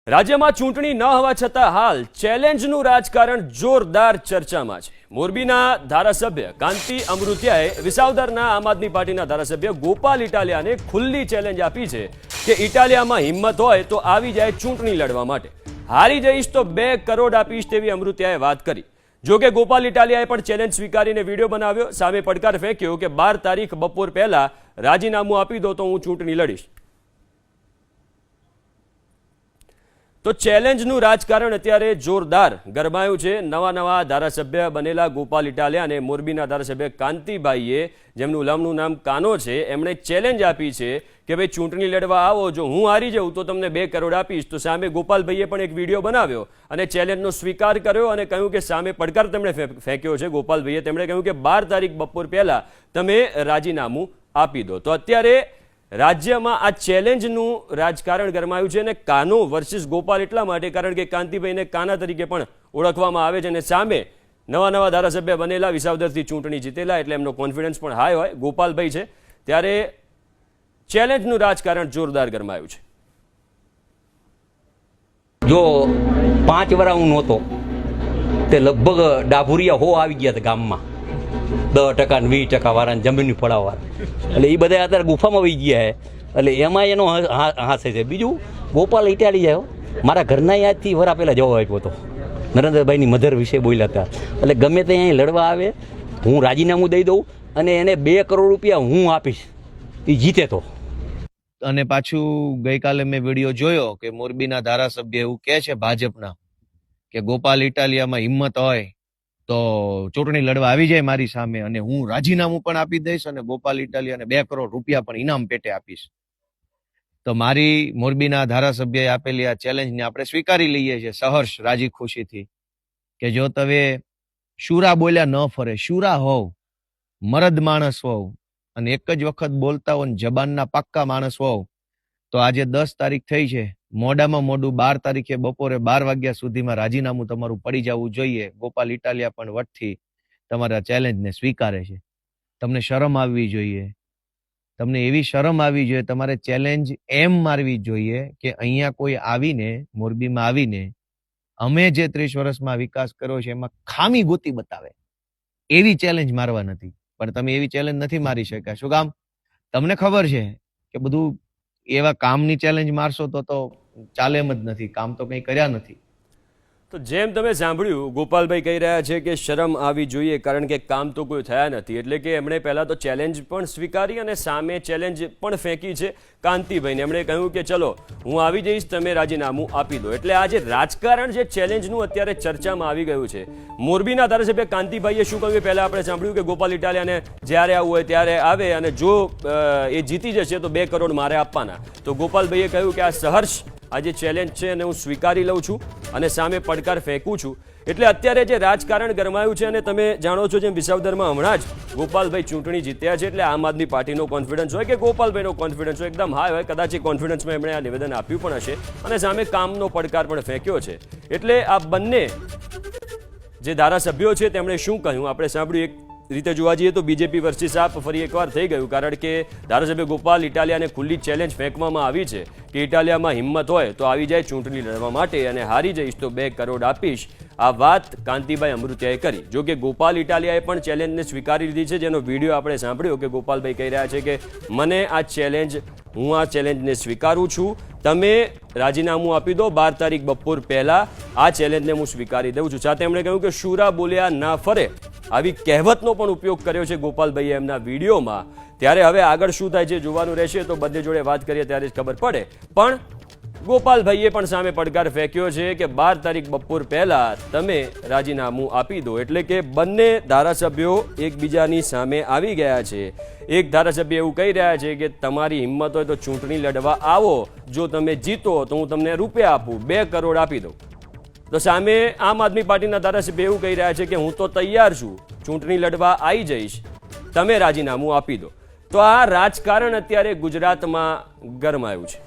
રાજ્યમાં ચૂંટણી ન હોવા છતાં હાલ ચેલેન્જનું રાજકારણ જોરદાર ચર્ચામાં છે। મોરબીના ધારાસભ્ય કાંતિ અમૃતિયાએ વિસાવદરના આમ આદમી પાર્ટીના ધારાસભ્ય ગોપાલ ઇટાલિયાને ખુલ્લી ચેલેન્જ આપી છે કે ઇટાલિયામાં હિંમત હોય તો આવી જાય ચૂંટણી લડવા માટે, હારી જઈશ તો 2 કરોડ આપીશ તેવી અમૃતિયાએ વાત કરી। જો કે ગોપાલ ઇટાલિયાએ પણ ચેલેન્જ સ્વીકારીને વિડીયો બનાવ્યો, સામે પડકાર ફેંક્યો કે 12 તારીખ બપોર પહેલા રાજીનામું આપી દો તો હું ચૂંટણી લડીશ। તો ચેલેન્જનું રાજકારણ અત્યારે જોરદાર ગરમાયું છે। નવા ધારાસભ્ય બનેલા ગોપાલ ઇટાલિયા અને મોરબીના ધારાસભ્ય કાંતિભાઈએ, જેમનું લમનું નામ કાનો છે, એમણે ચેલેન્જ આપી છે કે ભાઈ ચૂંટણી લડવા આવો, જો હું હારી જાઉં તો તમને 2 કરોડ આપીશ। તો સામે ગોપાલભાઈએ પણ એક વિડીયો બનાવ્યો અને ચેલેન્જનો સ્વીકાર કર્યો અને કહ્યું કે સામે પડકાર તેમણે ફેંક્યો છે ગોપાલભાઈએ। તેમણે કહ્યું કે 12 તારીખ બપોર પહેલા તમે રાજીનામું આપી દો। તો અત્યારે રાજ્યમાં આ ચેલેન્જનું રાજકારણ ગરમાયું છે અને કાનો વર્સિસ ગોપાલ એટલા માટે કારણ કે કાંતિભાઈને કાના તરીકે પણ ઓળખવામાં આવે છે અને સામે નવા ધારાસભ્ય બનેલા વિસાવદરથી ચૂંટણી જીતેલા, એટલે એમનો કોન્ફિડન્સ પણ હાઈ હોય ગોપાલભાઈ છે। ત્યારે ચેલેન્જનું રાજકારણ જોરદાર ગરમાયું છે। જો 5 વર્ષ હું નહોતો તે લગભગ ડાભુરિયા હો આવી ગયા હતા ગામમાં, 10% ને 20% વાળાને જમીન ફળાવવા, એટલે એ બધા અત્યારે ગુફામાં વહી ગયા છે, એટલે એમાં એનો હાસે છે। બીજું ગોપાલ ઇટાલિયા મારા ઘરના યાદથી વરા પહેલાં જવાબ આપ્યો હતો, નરેન્દ્રભાઈની મધર વિશે બોલ્યા હતા, એટલે ગમે તે અહીં લડવા આવે હું રાજીનામું દઈ દઉં અને એને 2 કરોડ રૂપિયા હું આપીશ, એ જીતે તો। અને પાછું ગઈકાલે મેં વિડીયો જોયો કે મોરબીના ધારાસભ્ય એવું કહે છે ભાજપના કે ગોપાલ ઇટાલિયામાં હિંમત હોય તો ચૂંટણી લડવા આવી જાય મારી સામે અને હું રાજીનામું પણ આપી દઈશ અને ગોપાલ ઇટાલિયાને 2 કરોડ રૂપિયા પણ ઇનામ પેટે આપીશ। તો મારી મોરબીના ધારાસભ્યએ આપેલી આ ચેલેન્જને આપણે સ્વીકારી લઈએ છીએ સહર્ષ રાજી ખુશીથી કે જો તમે શુરા બોલ્યા ન ફરે, શુરા હોવ, મરદ માણસ હોવ અને એક જ વખત બોલતા હો, જબાનના પાક્કા માણસ હોવ તો આજે 10 તારીખ થઈ છે, મોડામાં મોડું 12 તારીખે બપોરે 12 વાગ્યા સુધીમાં રાજીનામું તમારું પડી જવું જોઈએ। ગોપાલ ઇટાલિયા પણ વટથી તમારા ચેલેન્જને સ્વીકારે છે। તમને શરમ આવવી જોઈએ, તમને એવી શરમ આવવી જોઈએ, તમારે ચેલેન્જ એમ મારવી જોઈએ કે અહીંયા કોઈ આવીને મોરબીમાં આવીને અમે જે 30 વર્ષમાં વિકાસ કર્યો છે એમાં ખામી ગોતી બતાવે, એવી ચેલેન્જ મારવા નથી। પણ તમે એવી ચેલેન્જ નથી મારી શક્યા। શું કામ? તમને ખબર છે કે બધું એવા કામની ચેલેન્જ મારશો તો ચાલે એમ જ નથી, કામ તો કંઈ કર્યા નથી। તો જેમ તમે સાંભળ્યું, ગોપાલભાઈ કહી રહ્યા છે કે શરમ આવી જોઈએ કારણ કે કામ તો કોઈ થયા નથી, એટલે કે એમણે પહેલાં તો ચેલેન્જ પણ સ્વીકારી અને સામે ચેલેન્જ પણ ફેંકી છે કાંતિભાઈને। એમણે કહ્યું કે ચલો હું આવી જઈશ, તમે રાજીનામું આપી દો। એટલે આ જે રાજકારણ છે ચેલેન્જનું અત્યારે ચર્ચામાં આવી ગયું છે। મોરબીના ધારાસભ્ય કાંતિભાઈએ શું કહ્યું પહેલાં આપણે સાંભળ્યું કે ગોપાલ ઇટાલિયાને જ્યારે આવવું હોય ત્યારે આવે અને જો એ જીતી જશે તો 2 કરોડ મારે આપવાના। તો ગોપાલભાઈએ કહ્યું કે આ સહર્ષ આ જે ચેલેન્જ છે એને હું સ્વીકારી લઉં છું અને સામે પડકાર ફેંકું છું। એટલે અત્યારે જે રાજકારણ ગરમાયું છે અને તમે જાણો છો જેમ વિસાવદરમાં હમણાં જ ગોપાલભાઈ ચૂંટણી જીત્યા છે, એટલે આમ આદમી પાર્ટીનો કોન્ફિડન્સ હોય કે ગોપાલભાઈનો કોન્ફિડન્સ હોય એકદમ હાઈ હોય, કદાચ એ કોન્ફિડન્સમાં એમણે આ નિવેદન આપ્યું પણ હશે અને સામે કામનો પડકાર પણ ફેંક્યો છે। એટલે આ બંને જે ધારાસભ્યો છે તેમણે શું કહ્યું આપણે સાંભળ્યું। એક રીતે જોવા જઈએ તો બીજેપી વર્સિસ આપ ફરી એકવાર થઈ ગયું કારણ કે ધારાસભ્ય ગોપાલ ઇટાલિયાને ખુલ્લી ચેલેન્જ ફેંકવામાં આવી છે કે ઇટાલિયામાં હિંમત હોય તો આવી જાય ચૂંટણી લડવા માટે અને હારી જઈશ તો 2 કરોડ આપીશ। આ વાત કાંતિભાઈ અમૃતિયાએ કરી। જો કે ગોપાલ ઇટાલિયાએ પણ ચેલેન્જને સ્વીકારી લીધી છે, જેનો વિડીયો આપણે સાંભળ્યો કે ગોપાલભાઈ કહી રહ્યા છે કે મને હું આ ચેલેન્જને સ્વીકારું છું, તમે રાજીનામું આપી દો 12 તારીખ બપોર પહેલા, આ ચેલેન્જને હું સ્વીકારી દઉં છું। સાથે એમણે કહ્યું કે શુરા બોલ્યા ના ફરે, આવી કહેવતનો પણ ઉપયોગ કર્યો છે ગોપાલભાઈએ એમના વિડીયોમાં। ત્યારે હવે આગળ શું થાય છે જોવાનું રહેશે, તો બંને જોડે વાત કરીએ ત્યારે જ ખબર પડે। પણ ગોપાલભાઈએ પણ સામે પડકાર ફેંક્યો છે કે 12 તારીખ બપોર પહેલા તમે રાજીનામું આપી દો। એટલે કે બંને ધારાસભ્યો એકબીજાની સામે આવી ગયા છે। એક ધારાસભ્ય એવું કહી રહ્યા છે કે તમારી હિંમત હોય તો ચૂંટણી લડવા આવો, જો તમે જીતો તો હું તમને રૂપિયા આપું, 2 કરોડ આપી દઉં। તો સામે આમ આદમી પાર્ટીના ધારાસભ્ય એવું કહી રહ્યા છે કે હું તો તૈયાર છું, ચૂંટણી લડવા આવી જઈશ, તમે રાજીનામું આપી દો। તો આ રાજકારણ અત્યારે ગુજરાતમાં ગરમાયું છે।